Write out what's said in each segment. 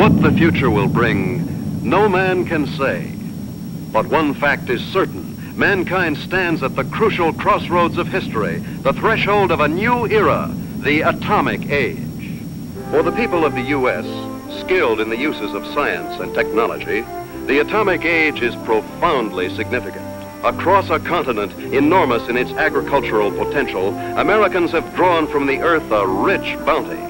What the future will bring, no man can say. But one fact is certain. Mankind stands at the crucial crossroads of history, the threshold of a new era, the atomic age. For the people of the U.S., skilled in the uses of science and technology, the atomic age is profoundly significant. Across a continent enormous in its agricultural potential, Americans have drawn from the earth a rich bounty,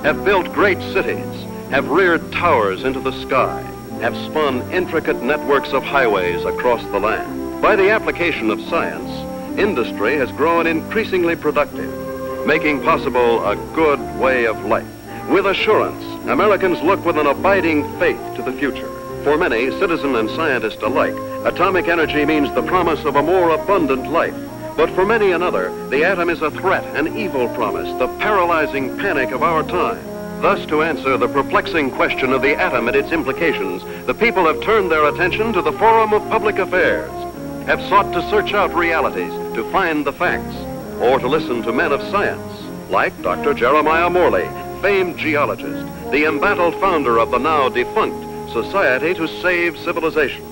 have built great cities, have reared towers into the sky, have spun intricate networks of highways across the land. By the application of science, industry has grown increasingly productive, making possible a good way of life. With assurance, Americans look with an abiding faith to the future. For many, citizen and scientist alike, atomic energy means the promise of a more abundant life. But for many another, the atom is a threat, an evil promise, the paralyzing panic of our time. Thus, to answer the perplexing question of the atom and its implications, the people have turned their attention to the forum of public affairs, have sought to search out realities, to find the facts, or to listen to men of science, like Dr. Jeremiah Morley, famed geologist, the embattled founder of the now defunct Society to Save Civilization.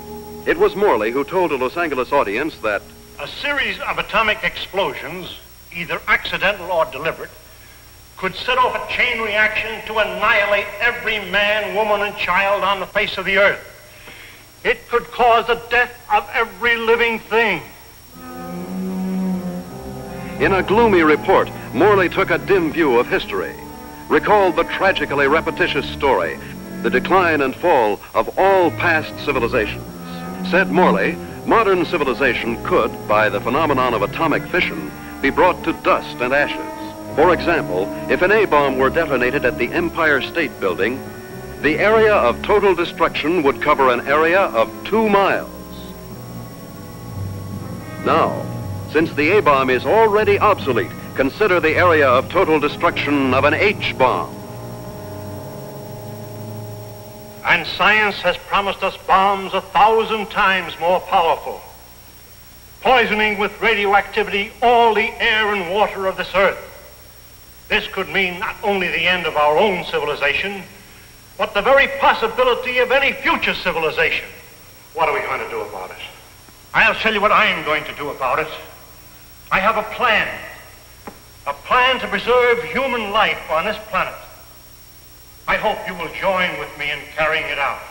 It was Morley who told a Los Angeles audience that a series of atomic explosions, either accidental or deliberate, could set off a chain reaction to annihilate every man, woman, and child on the face of the earth. It could cause the death of every living thing. In a gloomy report, Morley took a dim view of history, recalled the tragically repetitious story, the decline and fall of all past civilizations. Said Morley, modern civilization could, by the phenomenon of atomic fission, be brought to dust and ashes. For example, if an A-bomb were detonated at the Empire State Building, the area of total destruction would cover an area of 2 miles. Now, since the A-bomb is already obsolete, consider the area of total destruction of an H-bomb. And science has promised us bombs 1,000 times more powerful, poisoning with radioactivity all the air and water of this earth. This could mean not only the end of our own civilization, but the very possibility of any future civilization. What are we going to do about it? I'll tell you what I'm going to do about it. I have a plan to preserve human life on this planet. I hope you will join with me in carrying it out.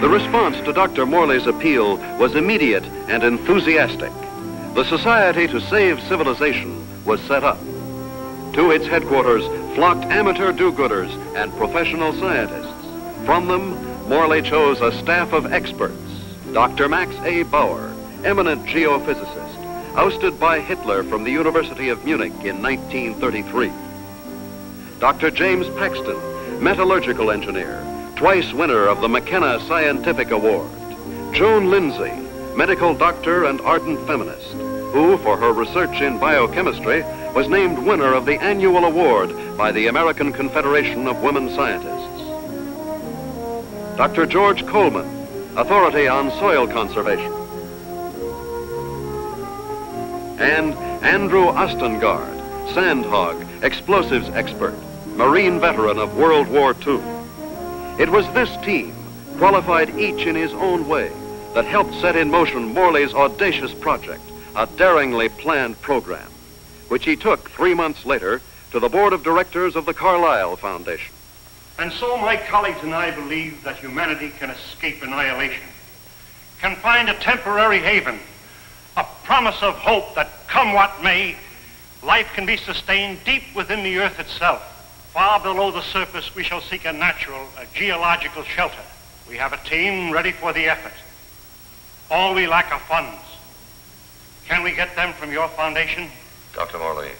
The response to Dr. Morley's appeal was immediate and enthusiastic. The Society to Save Civilization was set up. To its headquarters flocked amateur do-gooders and professional scientists. From them, Morley chose a staff of experts. Dr. Max A. Bauer, eminent geophysicist, ousted by Hitler from the University of Munich in 1933. Dr. James Paxton, metallurgical engineer, twice winner of the McKenna Scientific Award. Joan Lindsay, medical doctor and ardent feminist, who, for her research in biochemistry, was named winner of the annual award by the American Confederation of Women Scientists. Dr. George Coleman, authority on soil conservation. And Andrew Ostengard, sandhog, explosives expert, Marine veteran of World War II. It was this team, qualified each in his own way, that helped set in motion Morley's audacious project, a daringly planned program, which he took 3 months later to the board of directors of the Carlyle Foundation. And so my colleagues and I believe that humanity can escape annihilation, can find a temporary haven, a promise of hope that, come what may, life can be sustained deep within the earth itself. Far below the surface, we shall seek a natural, a geological shelter. We have a team ready for the effort. All we lack are funds. Can we get them from your foundation? Dr. Morley,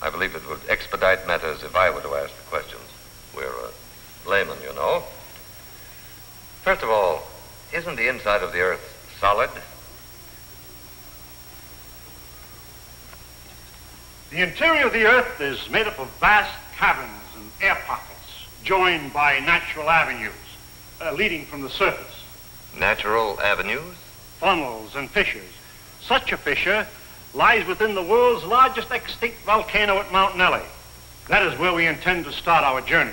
I believe it would expedite matters if I were to ask the questions. We're laymen, you know. First of all, isn't the inside of the earth solid? The interior of the earth is made up of vast caverns and air pockets, joined by natural avenues leading from the surface. Natural avenues? Funnels and fissures. Such a fissure lies within the world's largest extinct volcano at Mount Nelly. That is where we intend to start our journey.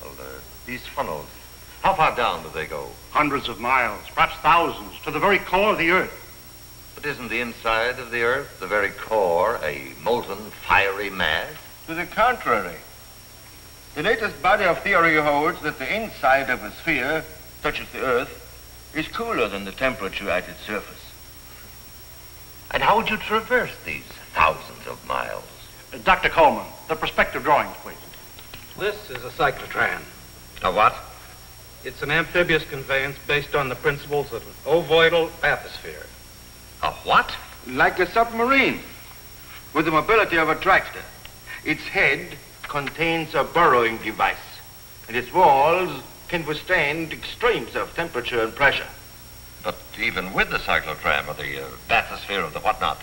Well, these funnels, how far down do they go? Hundreds of miles, perhaps thousands, to the very core of the Earth. But isn't the inside of the Earth, the very core, a molten, fiery mass? To the contrary. The latest body of theory holds that the inside of a sphere, such as the Earth, is cooler than the temperature at its surface. And how would you traverse these thousands of miles? Dr. Coleman, the perspective drawings, please. This is a cyclotram. A what? It's an amphibious conveyance based on the principles of an ovoidal bathysphere. A what? Like a submarine, with the mobility of a tractor. Its head contains a burrowing device, and its walls can withstand extremes of temperature and pressure. But even with the cyclotram or the bathysphere or the whatnot,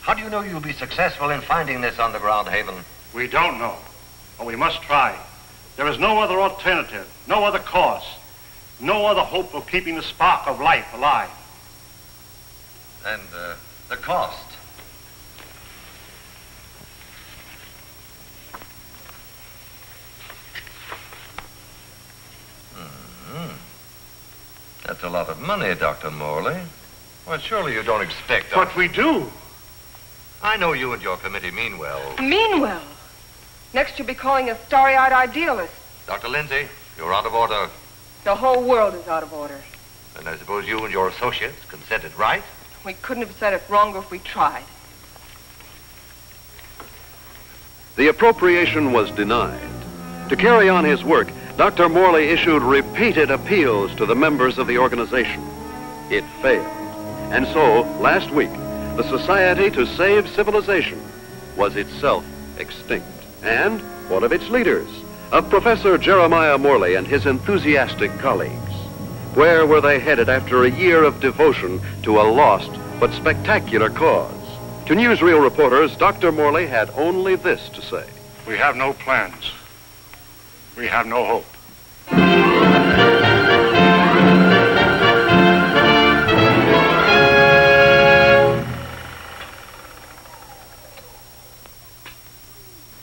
how do you know you'll be successful in finding this underground haven? We don't know, but we must try. There is no other alternative, no other course, no other hope of keeping the spark of life alive. And the cost? That's a lot of money, Dr. Morley. Well, surely you don't expect... But we do. I know you and your committee mean well. Mean well? Next you'll be calling us starry-eyed idealists. Dr. Lindsay, you're out of order. The whole world is out of order. And I suppose you and your associates can set it right? We couldn't have said it wronger if we tried. The appropriation was denied. To carry on his work, Dr. Morley issued repeated appeals to the members of the organization. It failed. And so, last week, the Society to Save Civilization was itself extinct. And one of its leaders, of Professor Jeremiah Morley and his enthusiastic colleagues. Where were they headed after a year of devotion to a lost but spectacular cause? To newsreel reporters, Dr. Morley had only this to say. We have no plans. We have no hope.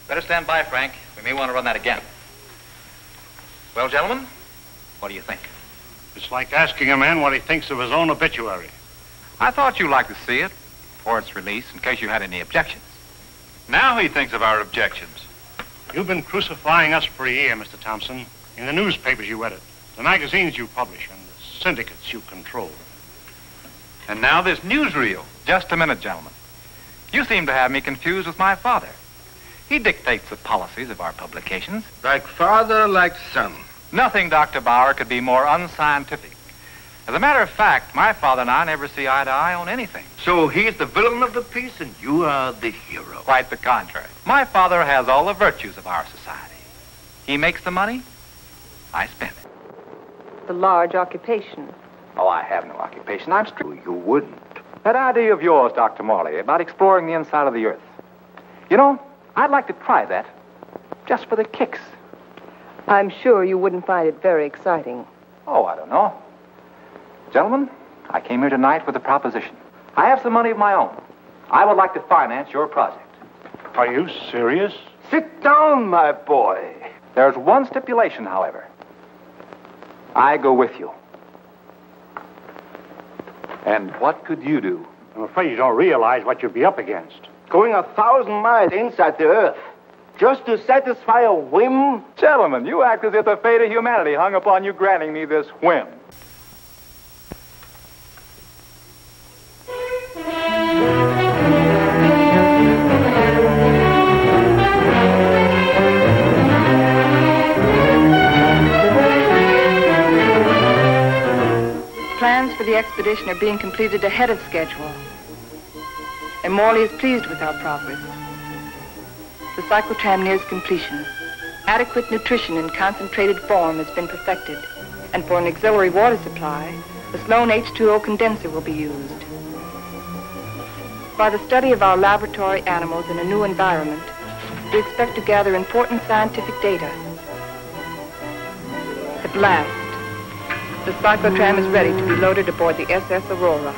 Better stand by, Frank. We may want to run that again. Well, gentlemen, what do you think? It's like asking a man what he thinks of his own obituary. I thought you'd like to see it for its release in case you had any objections. Now he thinks of our objections. You've been crucifying us for a year, Mr. Thompson. In the newspapers you edit, the magazines you publish, and the syndicates you control. And now this newsreel. Just a minute, gentlemen. You seem to have me confused with my father. He dictates the policies of our publications. Like father, like son. Nothing, Dr. Bauer, could be more unscientific. As a matter of fact, my father and I never see eye to eye on anything. So he's the villain of the piece and you are the hero. Quite the contrary. My father has all the virtues of our society. He makes the money, I spend it. The large occupation. Oh, I have no occupation. I'm You wouldn't. That idea of yours, Dr. Morley, about exploring the inside of the Earth. You know, I'd like to try that, just for the kicks. I'm sure you wouldn't find it very exciting. Oh, I don't know. Gentlemen, I came here tonight with a proposition. I have some money of my own. I would like to finance your project. Are you serious? Sit down, my boy. There's one stipulation, however. I go with you. And what could you do? I'm afraid you don't realize what you'd be up against. Going 1,000 miles inside the Earth, just to satisfy a whim? Gentlemen, you act as if the fate of humanity hung upon you granting me this whim. Plans for the expedition are being completed ahead of schedule. And Morley is pleased with our progress. The cyclotram nears completion. Adequate nutrition in concentrated form has been perfected. And for an auxiliary water supply, the Sloan H2O condenser will be used. By the study of our laboratory animals in a new environment, we expect to gather important scientific data. At last, the cyclotram is ready to be loaded aboard the SS Aurora.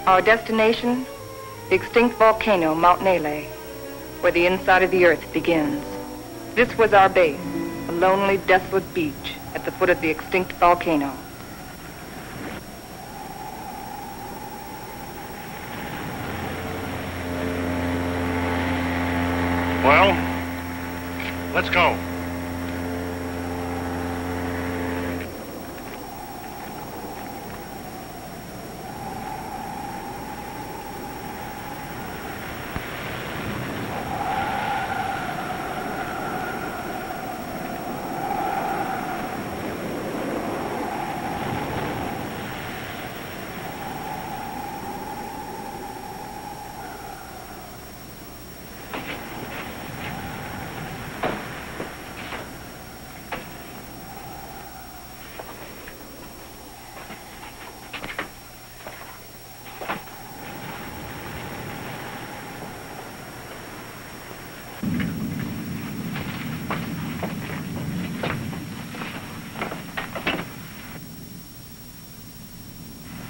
Our destination, the extinct volcano, Mount Nele, where the inside of the earth begins. This was our base, a lonely, desolate beach at the foot of the extinct volcano. Well, let's go.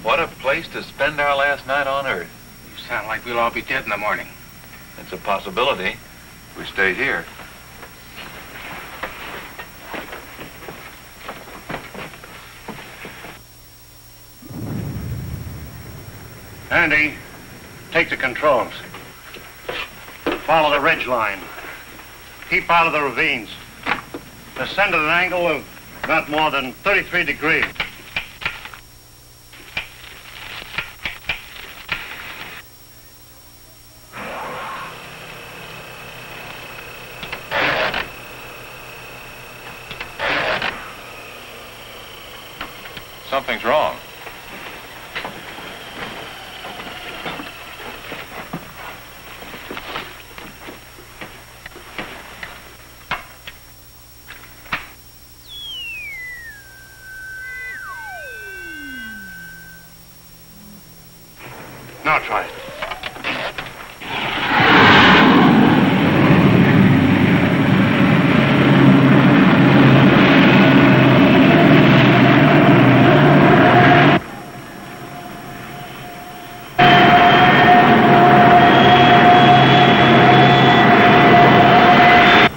What a place to spend our last night on Earth. You sound like we'll all be dead in the morning. It's a possibility. We stay here. Andy, take the controls. Follow the ridge line. Keep out of the ravines. Descend at an angle of not more than 33 degrees. Something's wrong. Now try it.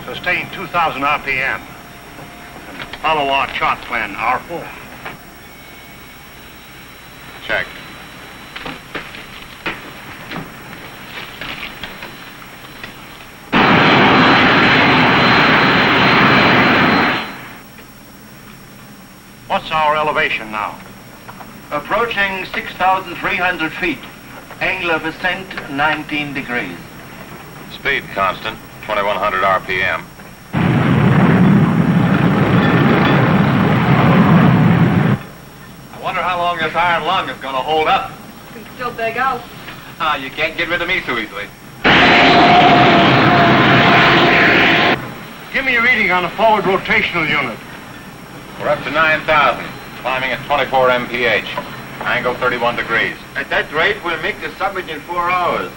Sustain 2,000 RPM. Follow our chart plan, R4. Check. What's our elevation now? Approaching 6,300 feet. Angle of ascent, 19 degrees. Speed constant, 2,100 RPM. I wonder how long this iron lung is going to hold up. You can still beg out. Ah, you can't get rid of me so easily. Give me a reading on the forward rotational unit. We're up to 9,000, climbing at 24 mph. Angle 31 degrees. At that rate, we'll make the summit in 4 hours.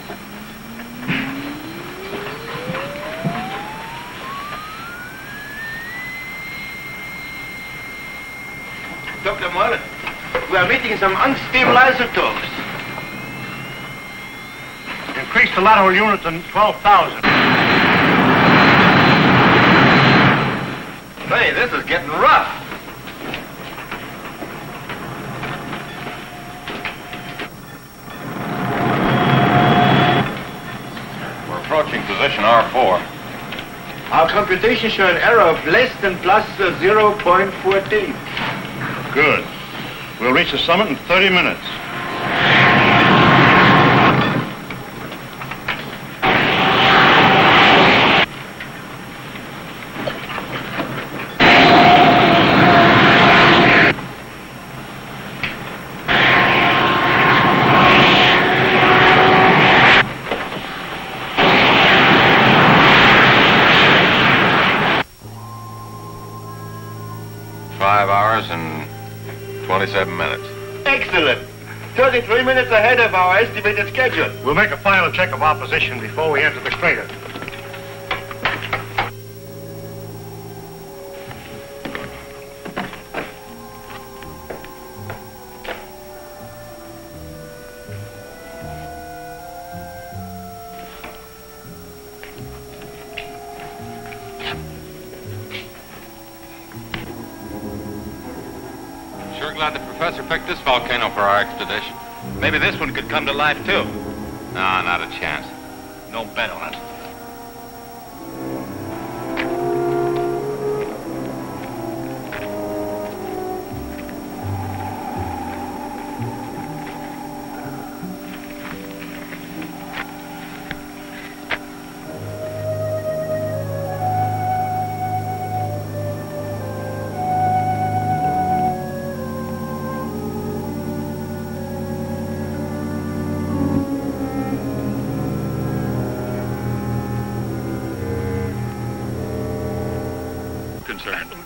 Dr. Morley, we are meeting some unstable isotopes. Increase the lateral unit to 12,000. Say, this is getting rough. We're approaching position R4. Our computations show an error of less than plus 0.14. Good. We'll reach the summit in 30 minutes. And 27 minutes. Excellent. 33 minutes ahead of our estimated schedule. We'll make a final check of our position before we enter the crater. professor picked this volcano for our expedition. Maybe this one could come to life, too. No, not a chance. No bet on it.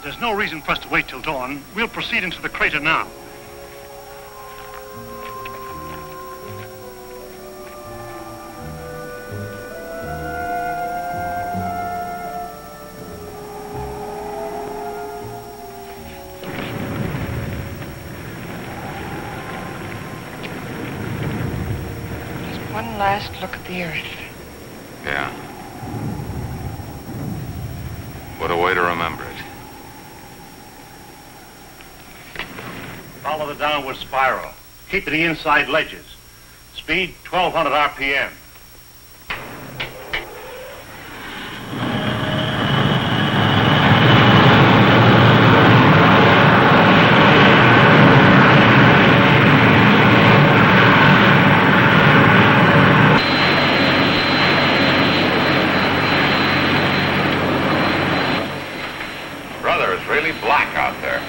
There's no reason for us to wait till dawn. We'll proceed into the crater now. Just one last look at the earth. Yeah. What a way to remember it. Follow the downward spiral. Keep to the inside ledges. Speed 1,200 RPM. Brother, it's really black out there.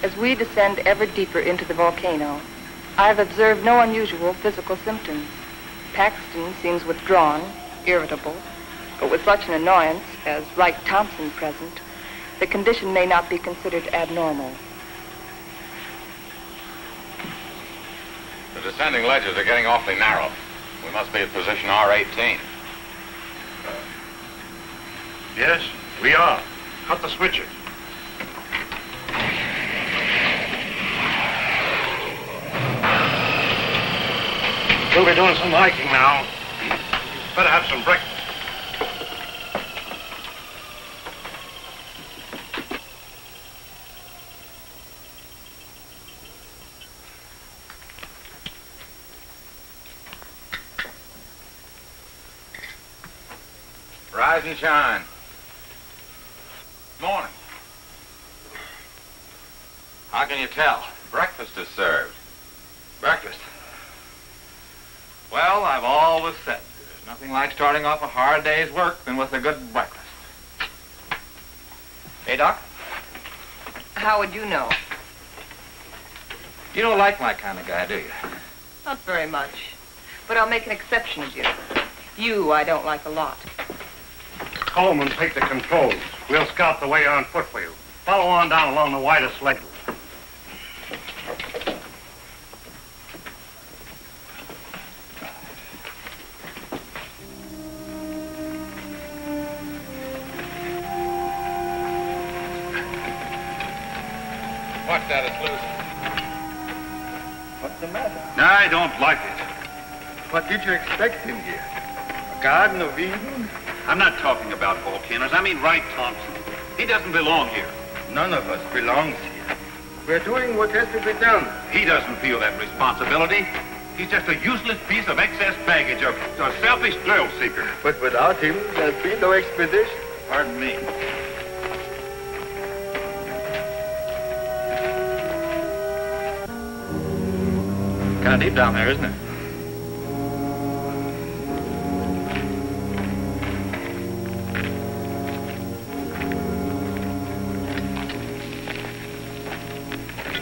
As we descend ever deeper into the volcano, I have observed no unusual physical symptoms. Paxton seems withdrawn, irritable, but with such an annoyance as Wright Thompson present, the condition may not be considered abnormal. The descending ledges are getting awfully narrow. We must be at position R18. Yes, we are. Cut the switches. We'll be doing some hiking now. Better have some breakfast. Rise and shine. Morning. How can you tell? Breakfast is served. Breakfast. Well, I've always said there's nothing like starting off a hard day's work than with a good breakfast. Hey, Doc? How would you know? You don't like my kind of guy, do you? Not very much. But I'll make an exception of you. You I don't like a lot. Coleman, take the controls. We'll scout the way on foot for you. Follow on down along the widest leg. Watch that, it's loose. What's the matter? I don't like it. What did you expect in here? A Garden of Eden? I'm not talking about volcanoes. I mean Wright Thompson. He doesn't belong here. None of us belongs here. We're doing what has to be done. He doesn't feel that responsibility. He's just a useless piece of excess baggage, a selfish thrill seeker. But without him, there'd be no expedition. Pardon me. Kind of deep down there, isn't it?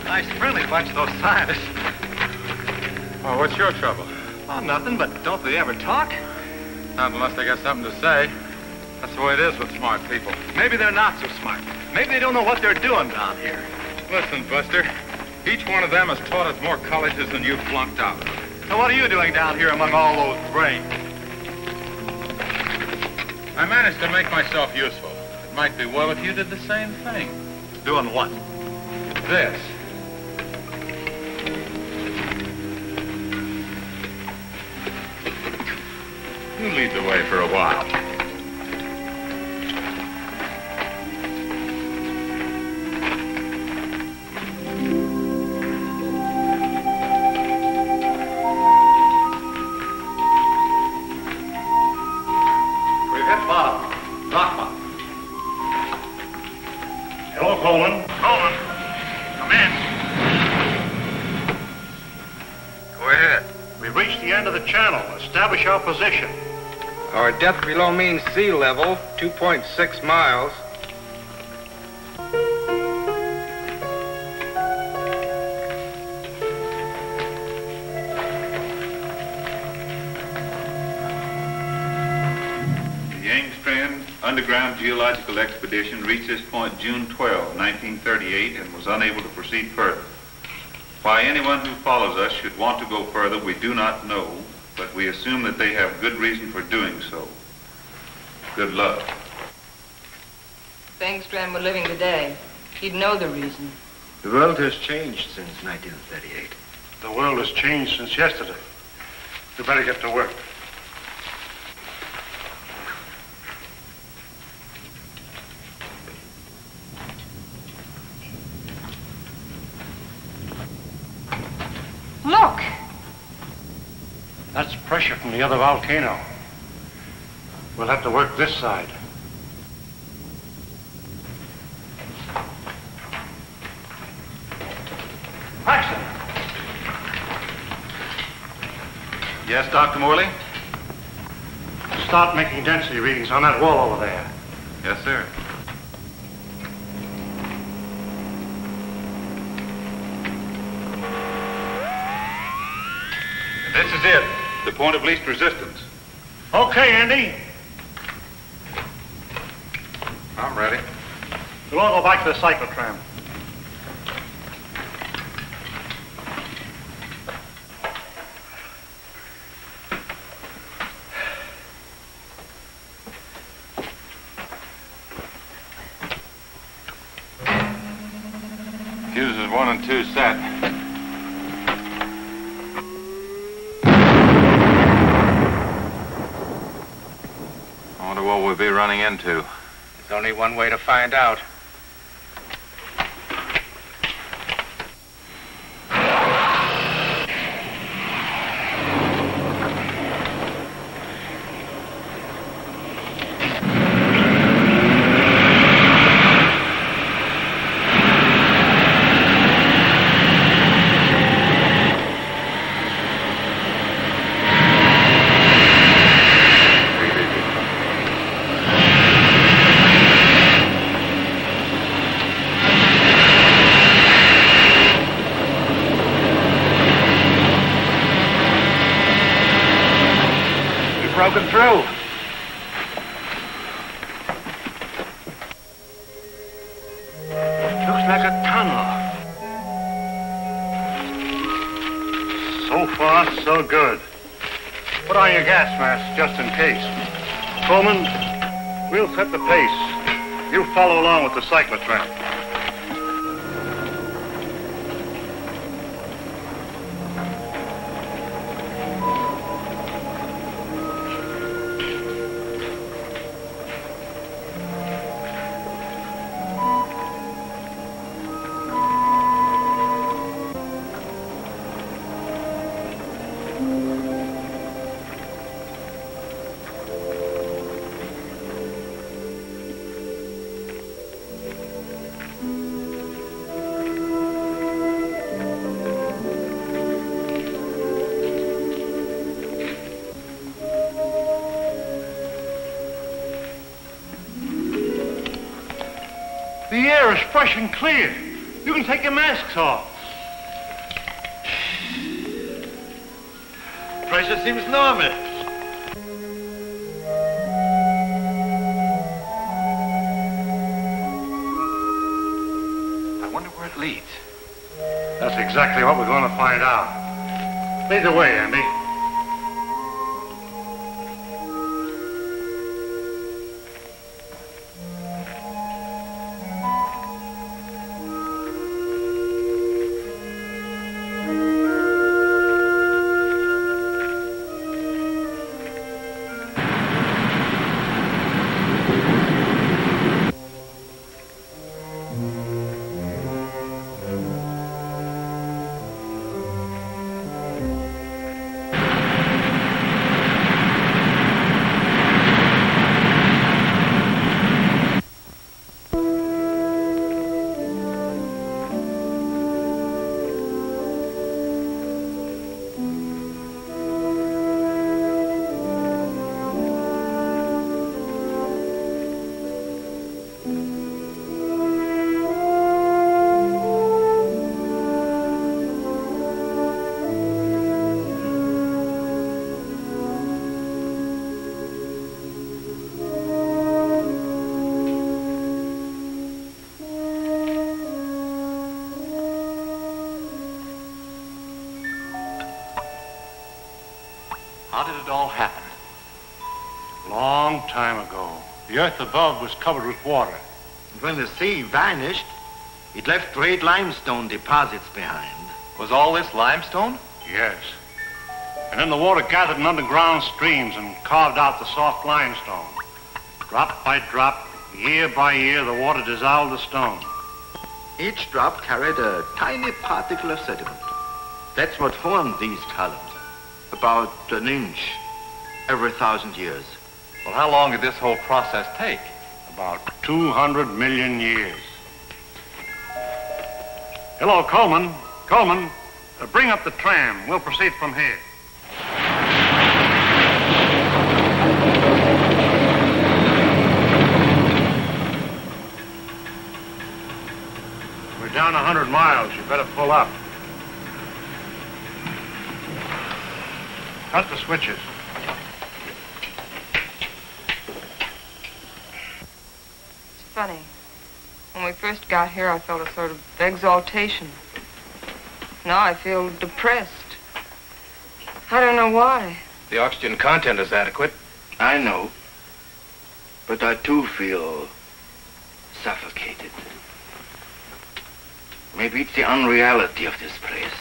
Nice friendly bunch, those scientists. Well, what's your trouble? Oh, nothing, but don't they ever talk? Not unless they got something to say. That's the way it is with smart people. Maybe they're not so smart. Maybe they don't know what they're doing down here. Listen, Buster. Each one of them has taught us more colleges than you flunked out. So what are you doing down here among all those brains? I managed to make myself useful. It might be well if you did the same thing. Doing what? This. You lead the way for a while. We've hit bottom. Rock bottom. Hello, Coleman. Coleman, come in. Go ahead. We've reached the end of the channel. Establish our position. Our depth below mean sea level, 2.6 miles. The Angstrom Underground Geological Expedition reached this point June 12, 1938, and was unable to proceed further. Why anyone who follows us should want to go further, we do not know, but we assume that they have good reason for doing so. Good luck. If Engstrom were living today, he'd know the reason. The world has changed since 1938. The world has changed since yesterday. We better get to work. Look! That's pressure from the other volcano. We'll have to work this side. Paxton! Yes, Dr. Morley? Start making density readings on that wall over there. Yes, sir. This is it. The point of least resistance. Okay, Andy. I'm ready. We'll all go back to the cyclotram. Fuses 1 and 2 set. I wonder what we'll be running into. There's only one way to find out. Broken through. Looks like a tunnel. So far, so good. Put on your gas mask just in case. Coleman, we'll set the pace. You follow along with the cyclotram. The air is fresh and clear. You can take your masks off. Pressure seems normal. I wonder where it leads. That's exactly what we're going to find out. Lead the way, Andy. How did it all happen? Long time ago. The earth above was covered with water. And when the sea vanished, it left great limestone deposits behind. Was all this limestone? Yes. And then the water gathered in underground streams and carved out the soft limestone. Drop by drop, year by year, the water dissolved the stone. Each drop carried a tiny particle of sediment. That's what formed these columns. About an inch every 1,000 years. Well, how long did this whole process take? About 200 million years. Hello, Coleman. Coleman, bring up the tram. We'll proceed from here. We're down 100 miles. You better pull up. Cut the switches. It's funny. When we first got here, I felt a sort of exaltation. Now I feel depressed. I don't know why. The oxygen content is adequate. I know. But I too feel suffocated. Maybe it's the unreality of this place.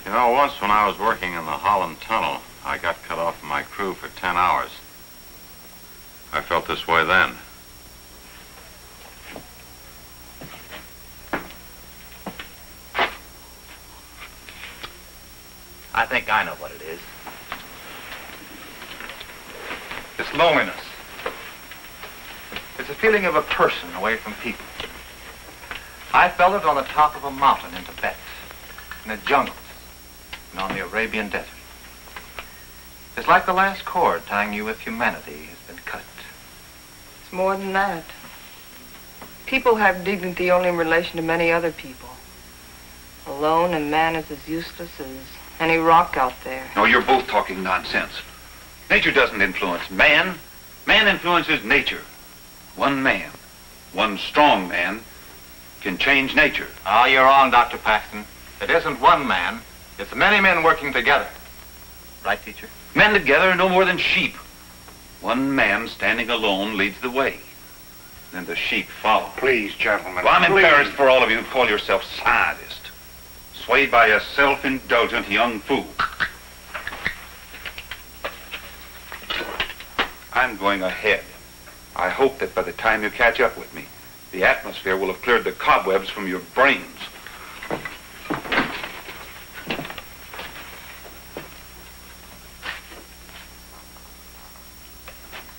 You know, once when I was working in the Holland Tunnel, I got cut off from my crew for 10 hours. I felt this way then. I think I know what it is. It's loneliness. It's a feeling of a person away from people. I felt it on the top of a mountain in Tibet, in the jungles, and on the Arabian desert. It's like the last cord tying you with humanity has been cut. It's more than that. People have dignity only in relation to many other people. Alone, a man is as useless as any rock out there. No, you're both talking nonsense. Nature doesn't influence man. Man influences nature. One man, one strong man, can change nature. Oh, you're wrong, Dr. Paxton. It isn't one man. It's many men working together. Right, teacher? Men together are no more than sheep. One man standing alone leads the way. Then the sheep follow. Please, gentlemen. Well, I'm please. embarrassed for all of you who call yourself scientists. Swayed by a self-indulgent young fool. I'm going ahead. I hope that by the time you catch up with me, the atmosphere will have cleared the cobwebs from your brains.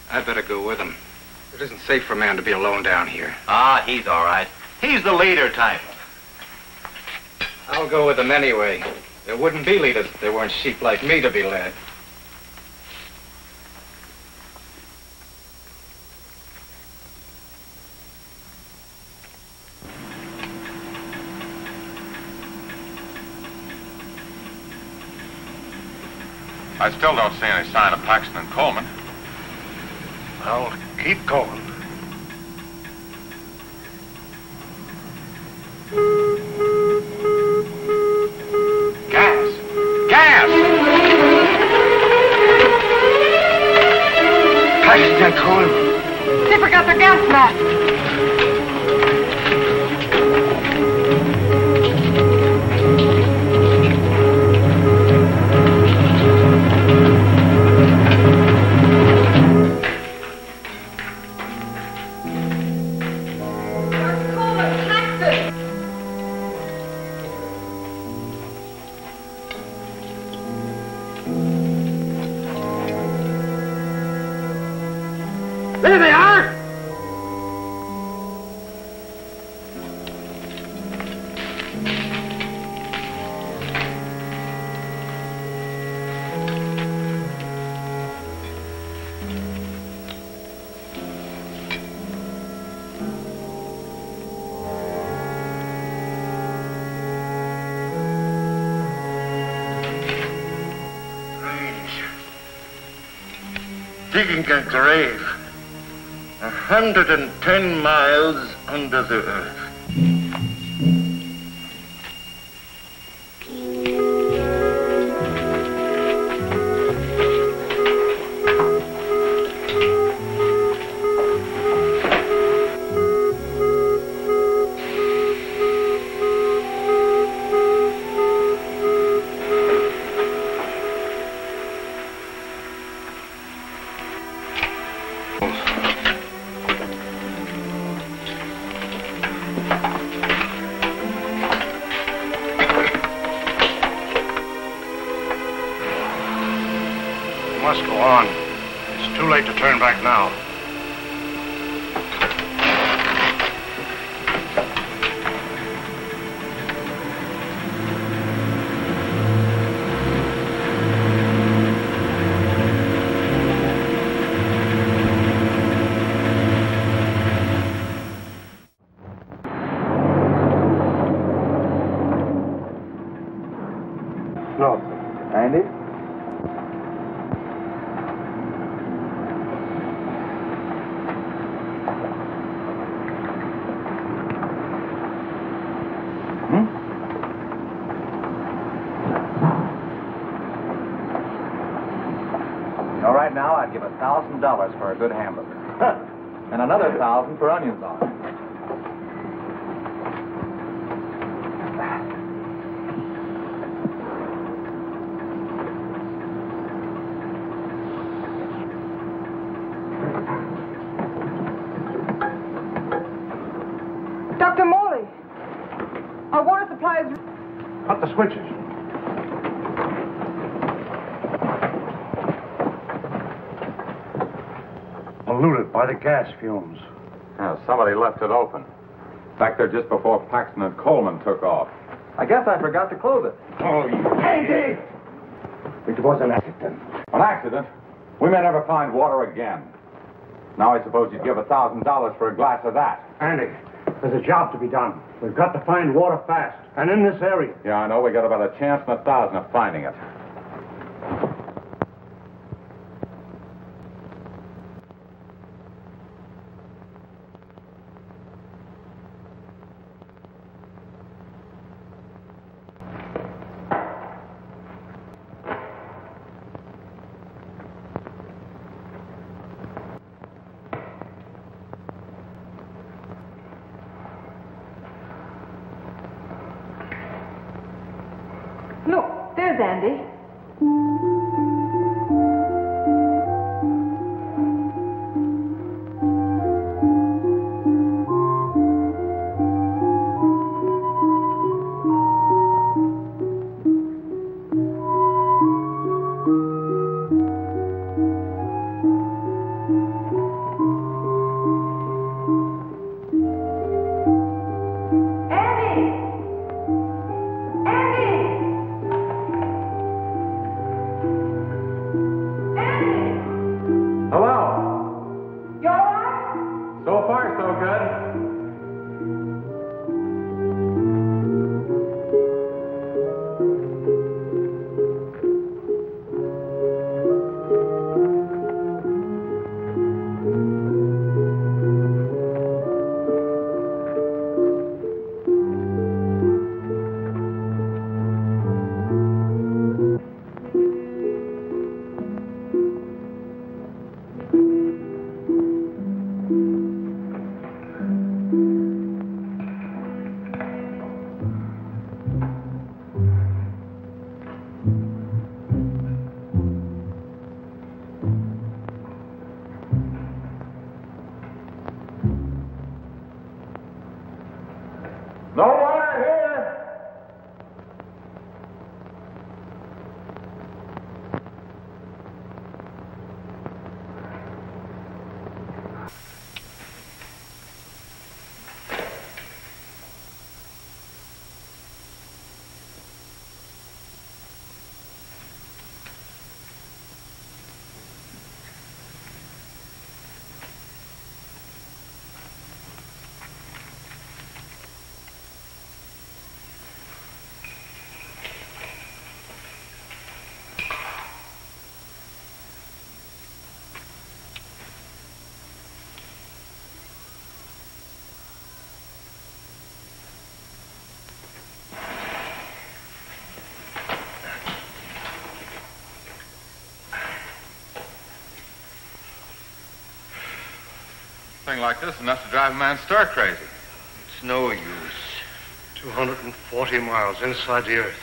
I'd better go with him. It isn't safe for a man to be alone down here. Ah, he's all right. He's the leader type. I'll go with him anyway. There wouldn't be leaders if there weren't sheep like me to be led. I still don't see any sign of Paxton and Coleman. Well, keep going. Gas! Gas! Paxton and Coleman. They forgot their gas mask. There they are! Digging a grave 110 miles under the earth. on. It's too late to turn back now. No. Andy? All right, now I'd give $1,000 for a good hamburger. And another 1,000 for onions on it. Dr. Morley, our water supply is... Cut the switches. Polluted by the gas fumes. Yeah, somebody left it open. Back there just before Paxton and Coleman took off. I guess I forgot to close it. Oh, you... Andy! It was an accident. An accident? We may never find water again. Now I suppose you'd give $1,000 for a glass of that. Andy, there's a job to be done. We've got to find water fast, and in this area. Yeah, I know. We got about a chance in 1,000 of finding it. Look, there's Andy. No water here! Thing like this is enough to drive a man stir crazy. It's no use. 240 miles inside the earth.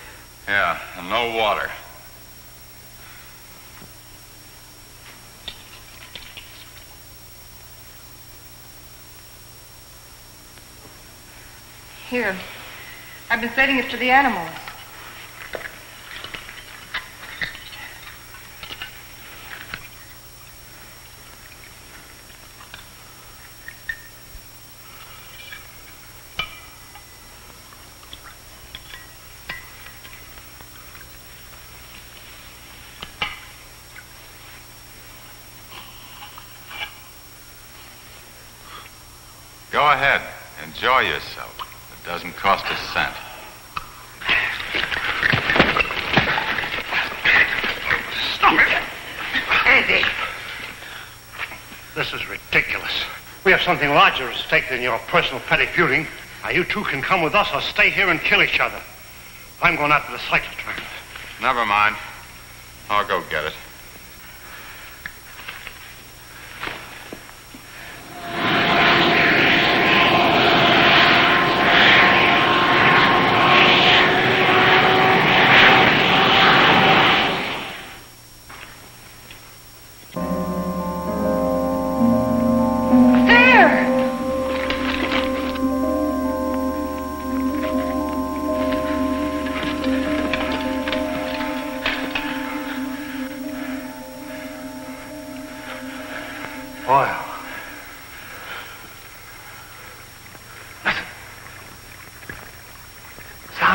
Yeah, and no water. Here. I've been saving it for the animals. Go ahead. Enjoy yourself. It doesn't cost a cent. Stop it! Andy! This is ridiculous. We have something larger at stake than your personal petty feuding. Now, you two can come with us or stay here and kill each other. I'm going after the Cyclotram. Never mind. I'll go get it.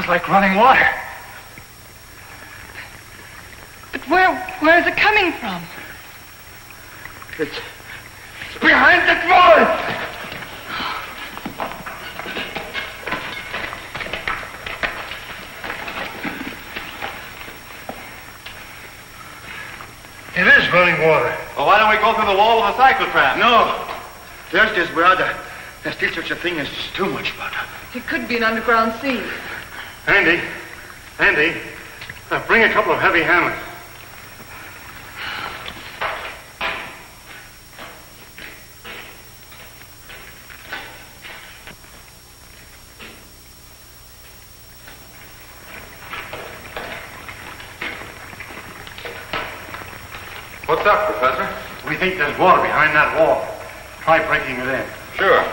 Like running water. But where is it coming from? It's behind that wall! It is running water. Well, why don't we go through the wall of the cyclotram? No. There's this brother. There's still such a thing as too much water. It could be an underground sea. Andy, bring a couple of heavy hammers. What's up, Professor? We think there's water behind that wall. Try breaking it in. Sure.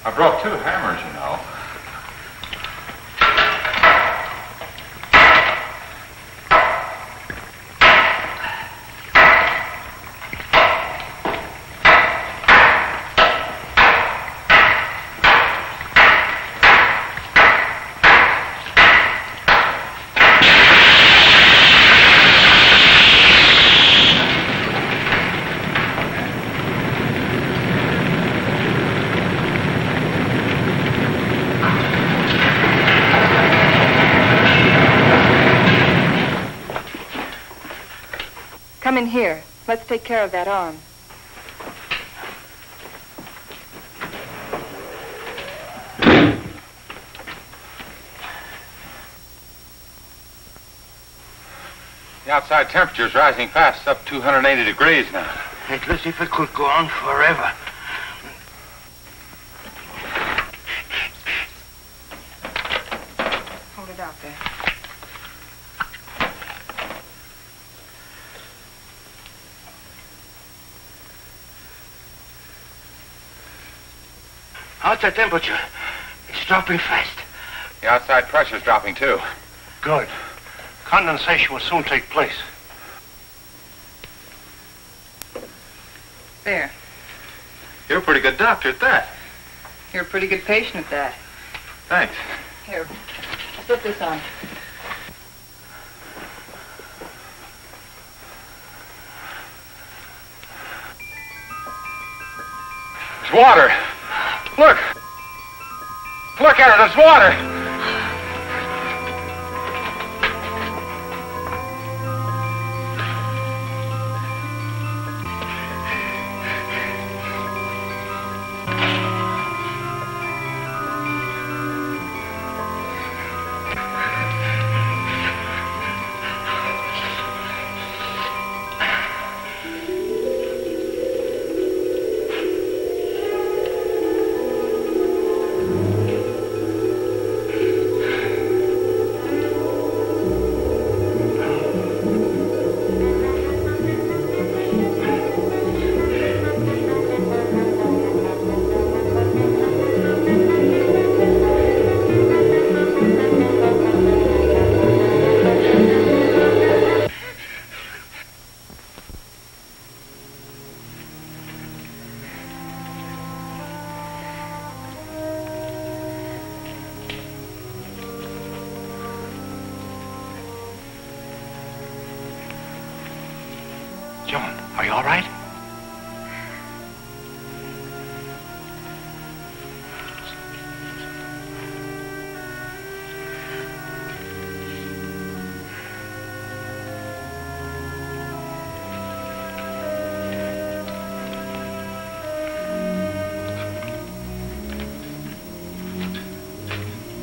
I brought 2 hammers, you know. Come in here. Let's take care of that arm. The outside temperature's rising fast. It's up 280 degrees now. It looks as if it could go on forever. Hold it out there. Outside temperature. It's dropping fast. The outside pressure's dropping, too. Good. Condensation will soon take place. There. You're a pretty good doctor at that. You're a pretty good patient at that. Thanks. Here, slip this on. It's water. Look. Look at it. It's water. Joan, are you all right?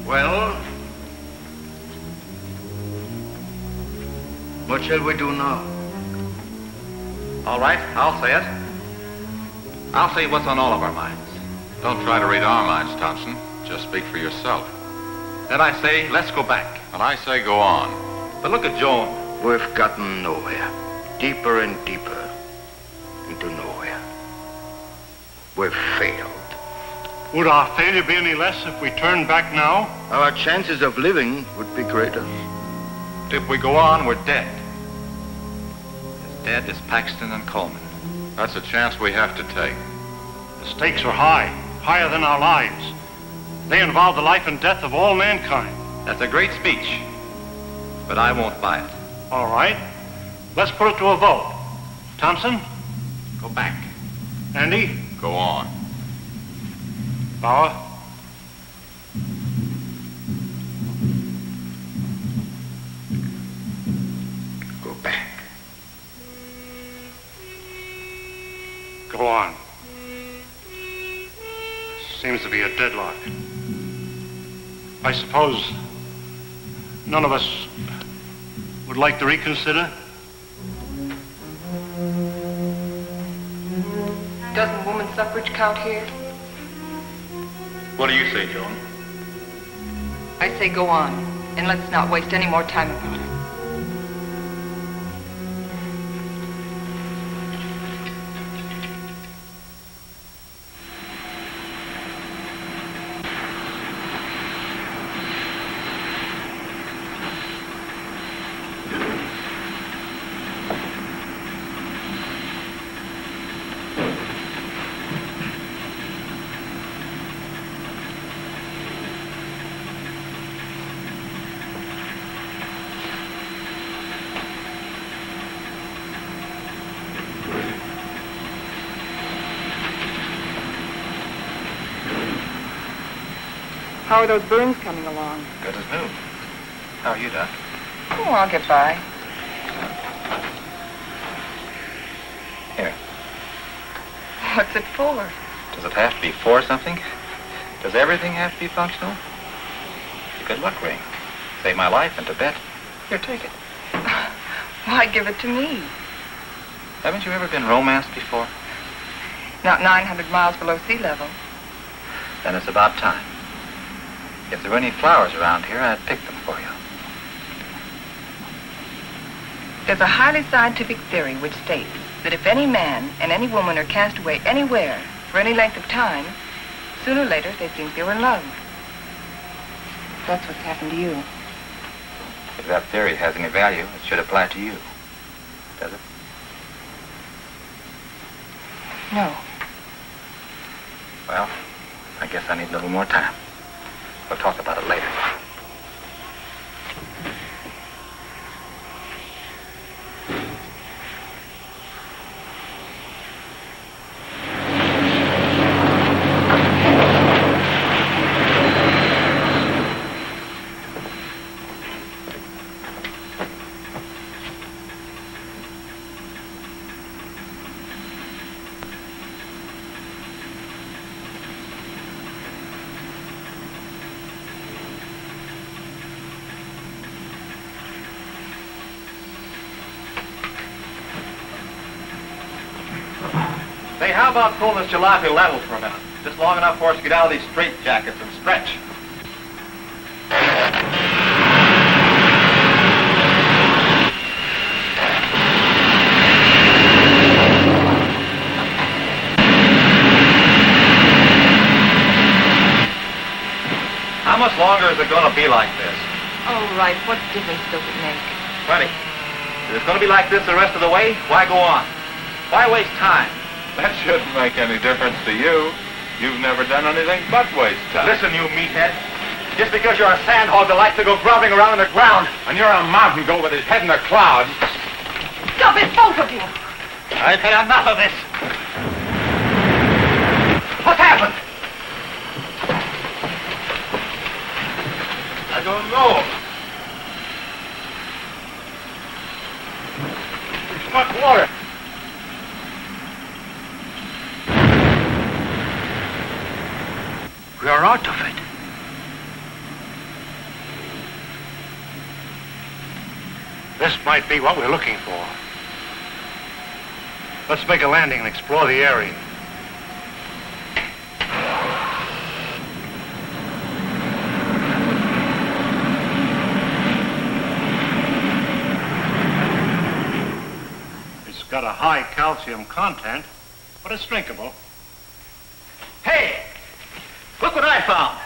Well, what shall we do now? All right, I'll say it. I'll say what's on all of our minds. Don't try to read our minds, Thompson. Just speak for yourself. Then I say, let's go back. And I say go on. But look at Joan. We've gotten nowhere. Deeper and deeper into nowhere. We've failed. Would our failure be any less if we turned back now? Our chances of living would be greater. If we go on, we're dead. As dead as Paxton and Coleman. That's a chance we have to take. The stakes are high, higher than our lives. They involve the life and death of all mankind. That's a great speech, but I won't buy it. All right, let's put it to a vote. Thompson? Go back. Andy? Go on. Bauer? Go back. Go on. Seems to be a deadlock. I suppose none of us would like to reconsider? Doesn't woman suffrage count here? What do you say, Joan? I say go on, and let's not waste any more time about it. How are those burns coming along? Good as new. How are you, Doc? Oh, I'll get by. Here. What's it for? Does it have to be for something? Does everything have to be functional? It's a good luck ring. Saved my life in Tibet. Here, take it. Why give it to me? Haven't you ever been romanced before? Not 900 miles below sea level. Then it's about time. If there were any flowers around here, I'd pick them for you. There's a highly scientific theory which states that if any man and any woman are cast away anywhere for any length of time, sooner or later they think they were in love. That's what's happened to you. If that theory has any value, it should apply to you. Does it? No. Well, I guess I need a little more time. We'll talk about it later. Hey, how about pulling this jalopy level for a minute? Just long enough for us to get out of these straitjackets and stretch. How much longer is it going to be like this? All right, what difference does it make? Plenty. If it's going to be like this the rest of the way, why go on? Why waste time? That shouldn't make any difference to you. You've never done anything but waste time. Listen, you meathead. Just because you're a sandhog that likes to go groveling around in the ground. And you're a mountain goat with his head in the clouds. Stop it, both of you! I've had enough of this. What happened? I don't know. It's not water. We are out of it. This might be what we're looking for. Let's make a landing and explore the area. It's got a high calcium content, but it's drinkable. Hey! Look what I found.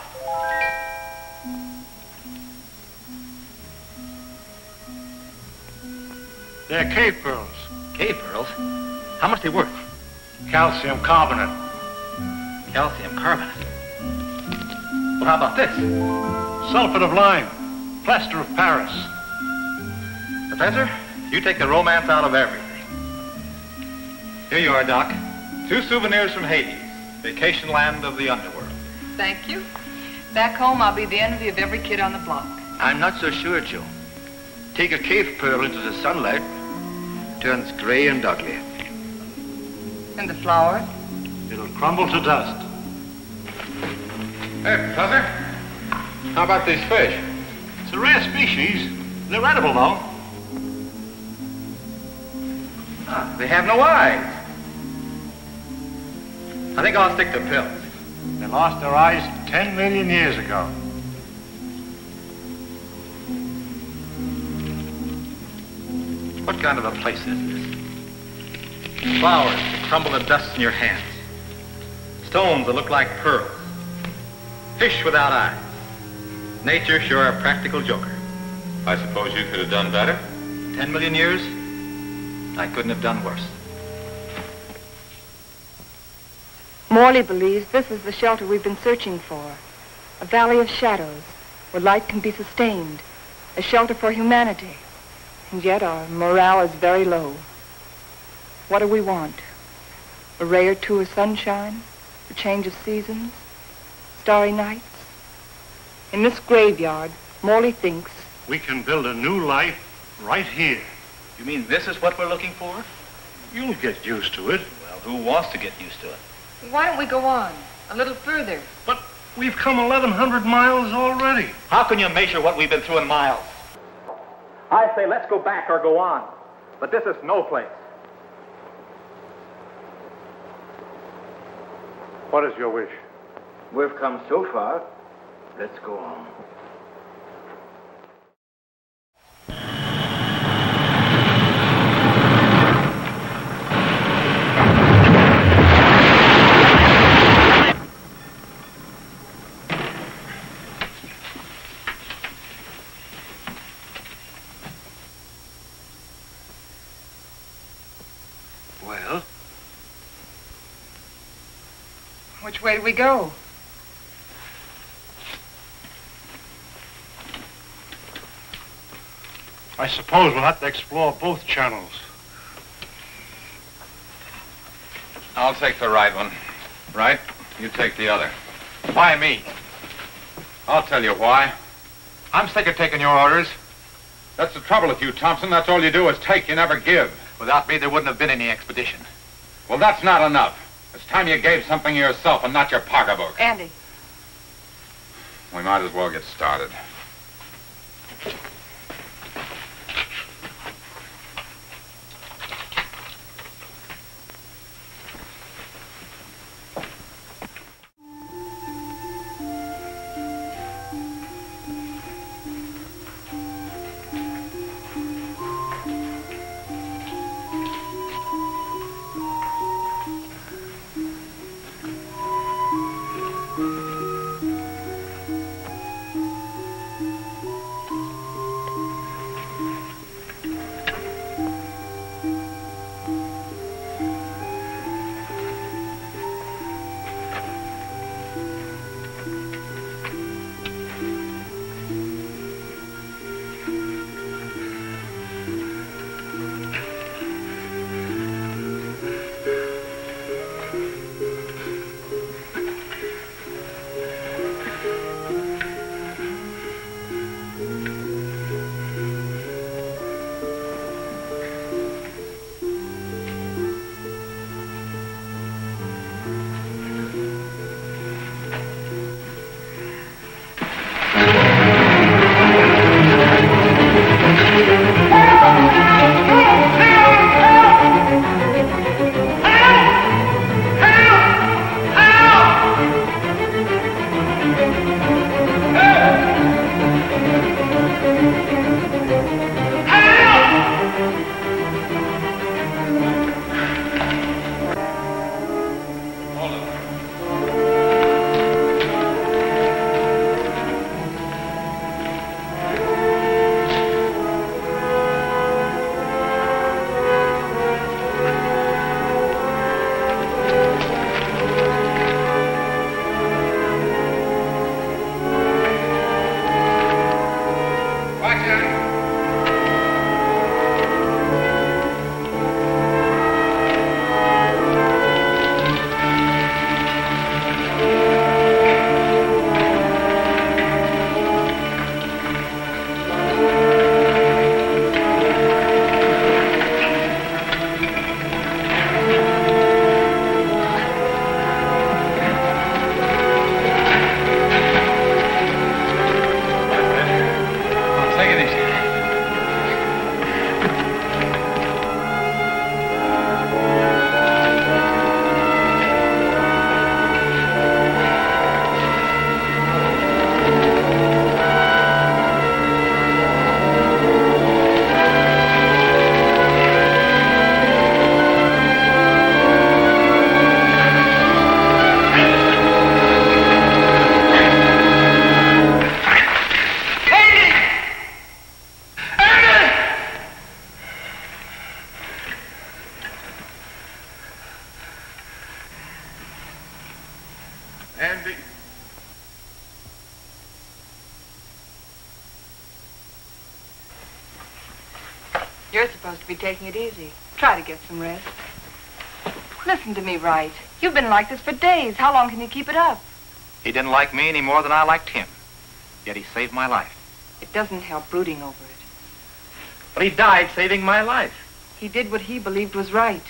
They're cave pearls. Cave pearls? How much they worth? Calcium carbonate. Calcium carbonate. Well, how about this? Sulfate of lime. Plaster of Paris. Professor, you take the romance out of everything. Here you are, Doc. 2 souvenirs from Hades, vacation land of the underworld. Thank you. Back home, I'll be the envy of every kid on the block. I'm not so sure, Joe. Take a cave pearl into the sunlight, turns gray and ugly. And the flower? It'll crumble to dust. Hey, Professor. How about these fish? It's a rare species. They're edible, though. They have no eyes. I think I'll stick to pills. They lost their eyes 10 million years ago. What kind of a place is this? Flowers that crumble to dust in your hands. Stones that look like pearls. Fish without eyes. Nature sure a practical joker. I suppose you could have done better? 10 million years, I couldn't have done worse. Morley believes this is the shelter we've been searching for. A valley of shadows where light can be sustained. A shelter for humanity. And yet our morale is very low. What do we want? A ray or two of sunshine? A change of seasons? Starry nights? In this graveyard, Morley thinks we can build a new life right here. You mean this is what we're looking for? You'll get used to it. Well, who wants to get used to it? Why don't we go on? A little further. But we've come 1,100 miles already. How can you measure what we've been through in miles? I say let's go back or go on. But this is no place. What is your wish? We've come so far, let's go on. Well? Which way do we go? I suppose we'll have to explore both channels. I'll take the right one. Right? You take the other. Why me? I'll tell you why. I'm sick of taking your orders. That's the trouble with you, Thompson. That's all you do is take, you never give. Without me, there wouldn't have been any expedition. Well, that's not enough. It's time you gave something yourself and not your pocketbook. Andy. We might as well get started. And You're supposed to be taking it easy. Try to get some rest. Listen to me, Wright. You've been like this for days. How long can you keep it up? He didn't like me any more than I liked him. Yet he saved my life. It doesn't help brooding over it. But he died saving my life. He did what he believed was right.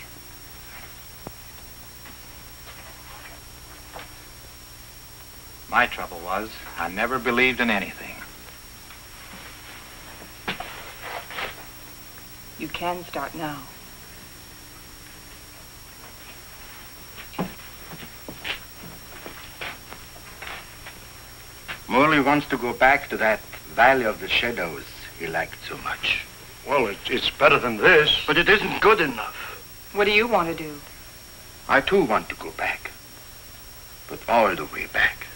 My trouble was, I never believed in anything. You can start now. Morley wants to go back to that Valley of the Shadows he liked so much. Well, it's better than this. But it isn't good enough. What do you want to do? I too want to go back. But all the way back.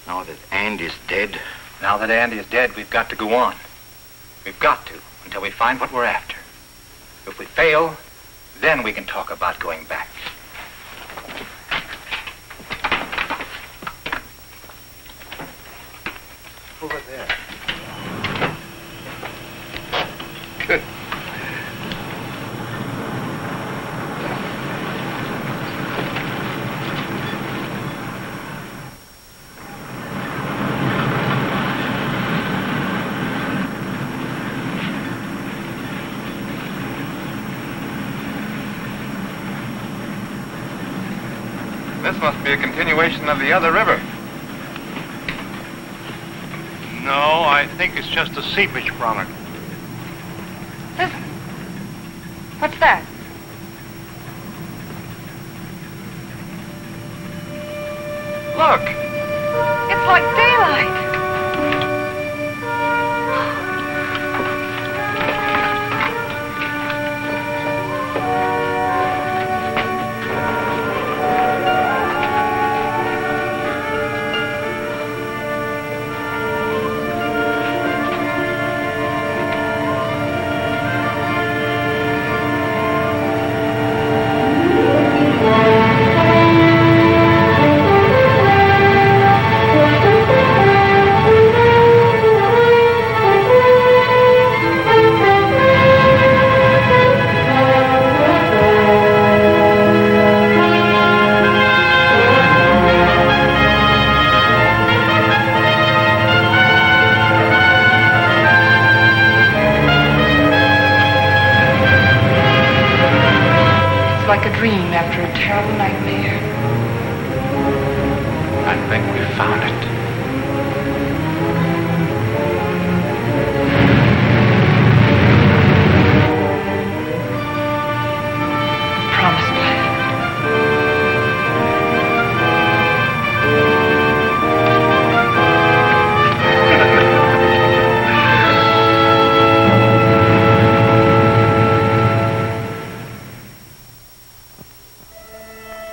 Now that Andy's dead. Now that Andy is dead, we've got to go on. We've got to, until we find what we're after. If we fail, then we can talk about going back. Over there. Good. This must be a continuation of the other river. No, I think it's just a seepage product. Listen. What's that? Look! It's like daylight. Like a dream after a terrible nightmare. I think we found it. Promised land.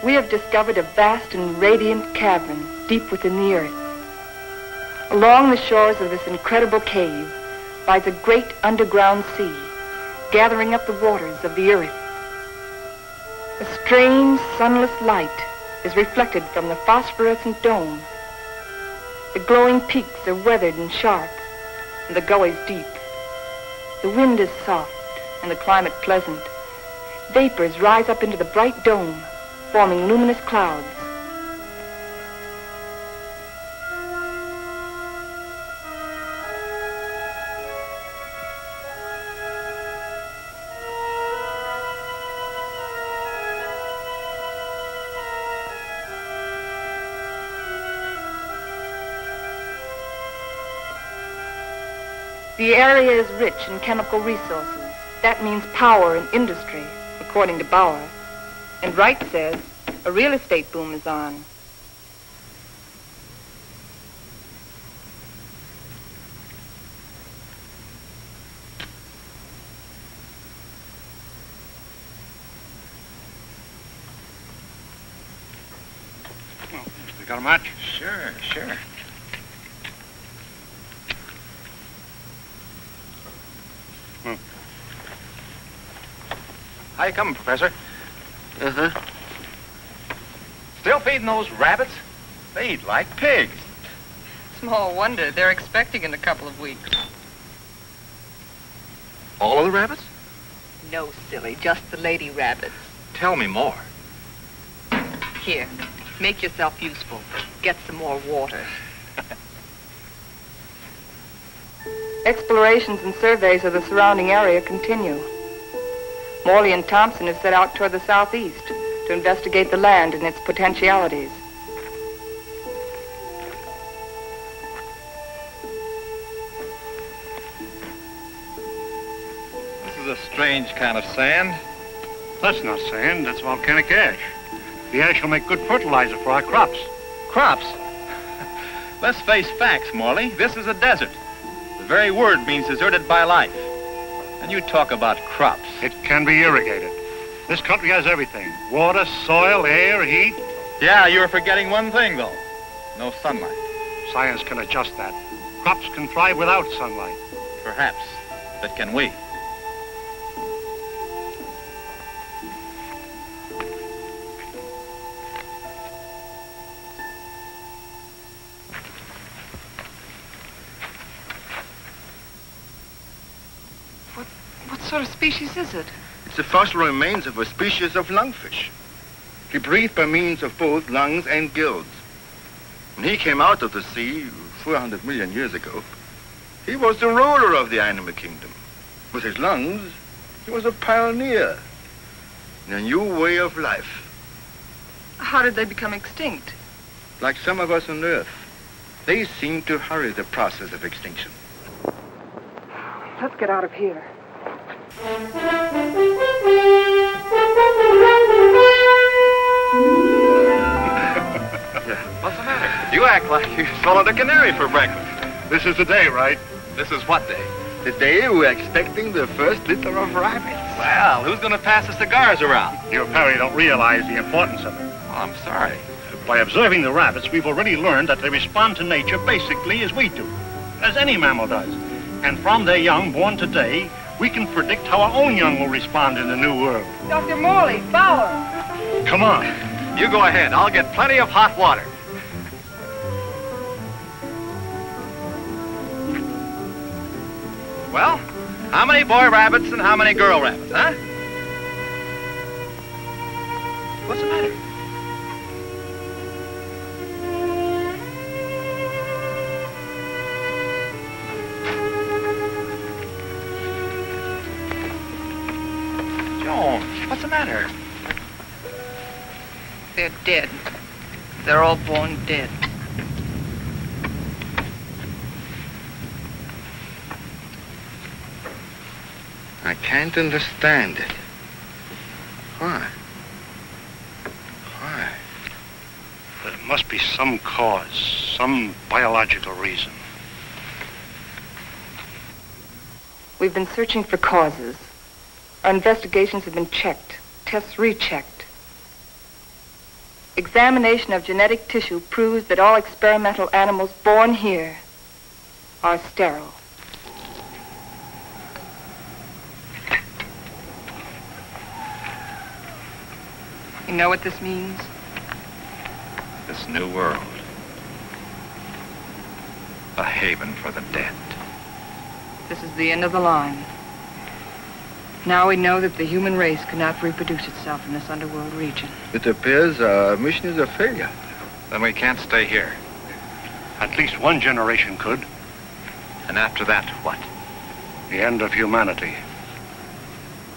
We have discovered a vast and radiant cavern deep within the earth. Along the shores of this incredible cave lies a great underground sea, gathering up the waters of the earth. A strange, sunless light is reflected from the phosphorescent dome. The glowing peaks are weathered and sharp, and the gullies deep. The wind is soft, and the climate pleasant. Vapors rise up into the bright dome, forming luminous clouds. The area is rich in chemical resources. That means power and industry, according to Bauer. And Wright says a real estate boom is on. You got a match? Sure. How you coming, Professor? Uh-huh. Still feeding those rabbits? They eat like pigs. Small wonder. They're expecting in a couple of weeks. All of the rabbits? No, silly. Just the lady rabbits. Tell me more. Here. Make yourself useful. Get some more water. Explorations and surveys of the surrounding area continue. Morley and Thompson have set out toward the southeast to investigate the land and its potentialities. This is a strange kind of sand. That's not sand, that's volcanic ash. The ash will make good fertilizer for our crops. Crops? Let's face facts, Morley. This is a desert. The very word means deserted by life. And you talk about crops. It can be irrigated. This country has everything. Water, soil, air, heat. Yeah, you're forgetting one thing, though. No sunlight. Science can adjust that. Crops can thrive without sunlight. Perhaps. But can we? What sort of species is it? It's the fossil remains of a species of lungfish. He breathed by means of both lungs and gills. When he came out of the sea 400 million years ago, he was the ruler of the animal kingdom. With his lungs, he was a pioneer in a new way of life. How did they become extinct? Like some of us on Earth, they seem to hurry the process of extinction. Let's get out of here. What's the matter? You act like you swallowed a canary for breakfast. This is the day, right? This is what day? The day we're expecting the first litter of rabbits. Well, who's going to pass the cigars around? You apparently don't realize the importance of it. Oh, I'm sorry. By observing the rabbits, we've already learned that they respond to nature basically as we do, as any mammal does. And from their young born today, we can predict how our own young will respond in the new world. Dr. Morley, Fowler. Come on. You go ahead. I'll get plenty of hot water. Well, how many boy rabbits and how many girl rabbits, huh? What's the matter? Joan, what's the matter? They're dead. They're all born dead. I can't understand it. Why? Why? There must be some cause, some biological reason. We've been searching for causes. Our investigations have been checked, tests rechecked. Examination of genetic tissue proves that all experimental animals born here are sterile. You know what this means? This new world. A haven for the dead. This is the end of the line. Now we know that the human race cannot reproduce itself in this underworld region. It appears our mission is a failure. Then we can't stay here. At least one generation could. And after that, what? The end of humanity.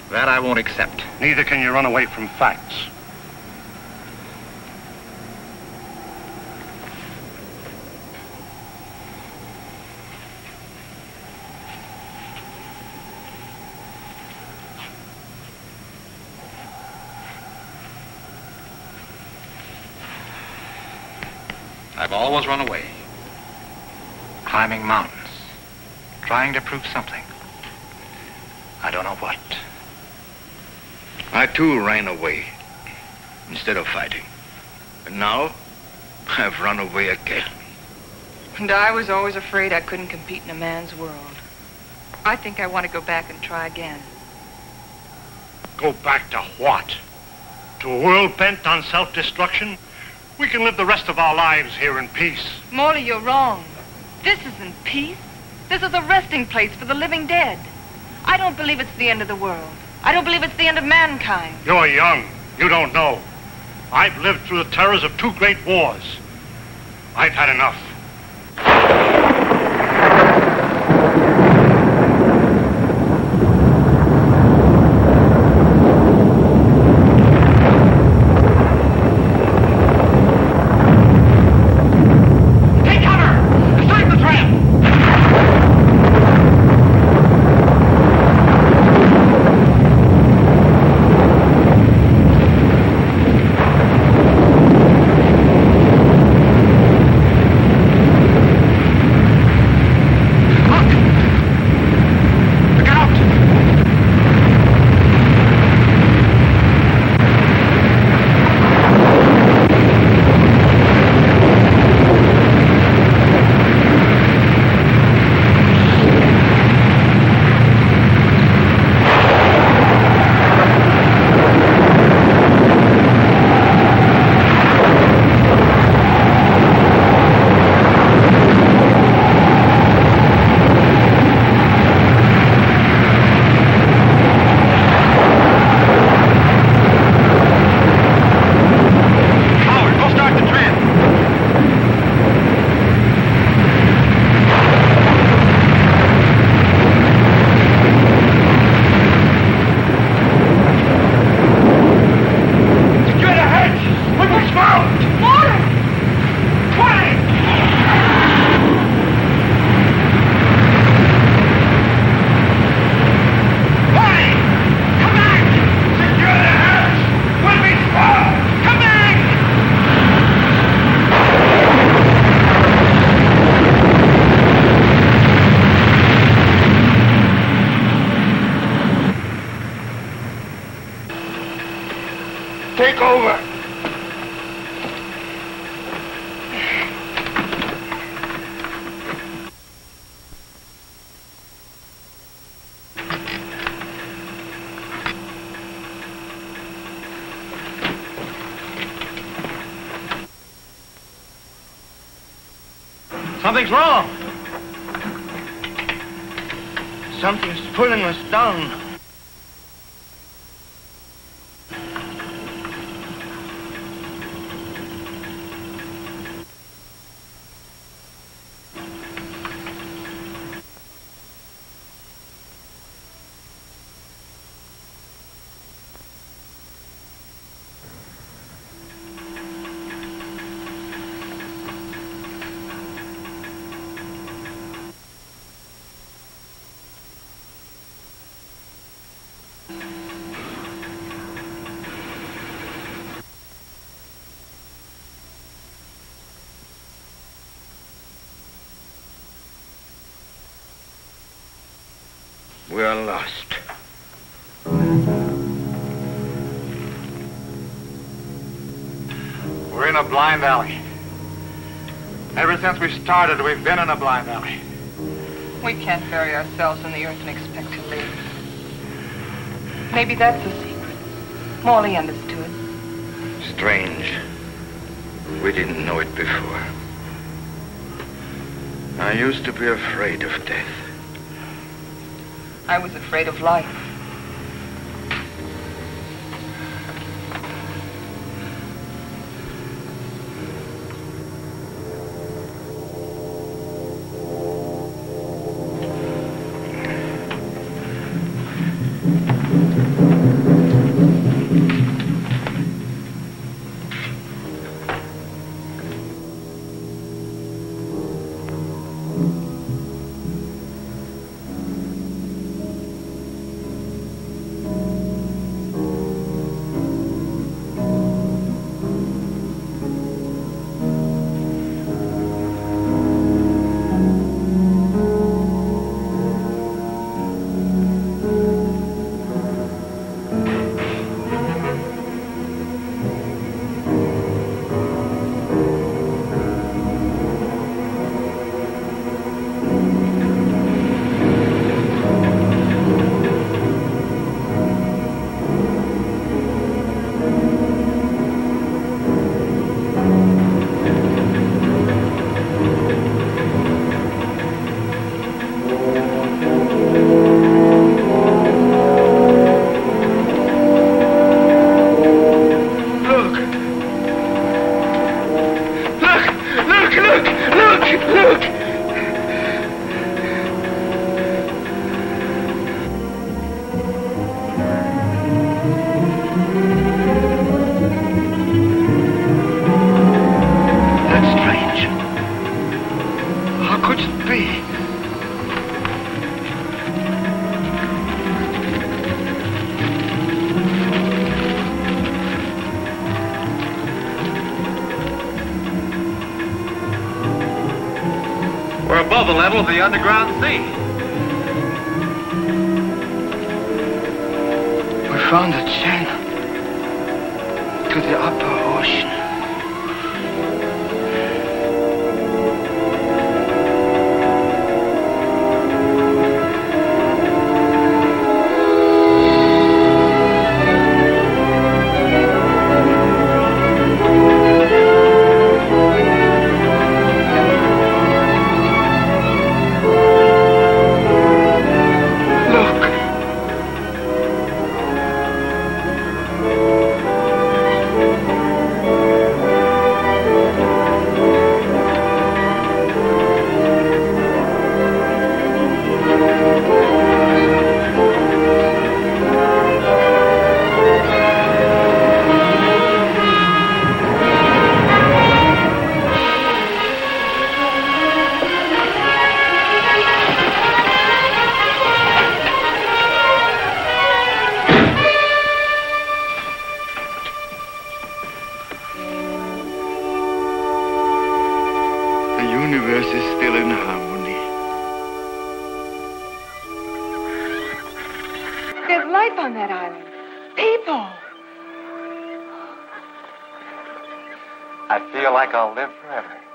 That I won't accept. Neither can you run away from facts. I've always run away. Climbing mountains. Trying to prove something. I don't know what. I too ran away instead of fighting. And now I've run away again. And I was always afraid I couldn't compete in a man's world. I think I want to go back and try again. Go back to what? To a world bent on self-destruction? We can live the rest of our lives here in peace. Morley, you're wrong. This isn't peace. This is a resting place for the living dead. I don't believe it's the end of the world. I don't believe it's the end of mankind. You're young. You don't know. I've lived through the terrors of 2 great wars. I've had enough. Take over. Something's wrong. Something's pulling us down. We are lost. We're in a blind alley. Ever since we started, we've been in a blind alley. We can't bury ourselves in the earth and expect to live. Maybe that's the secret. Morley understood. Strange. We didn't know it before. I used to be afraid of death. I was afraid of life. above the level of the underground sea. We found a channel to the upper ocean. I feel like I'll live forever.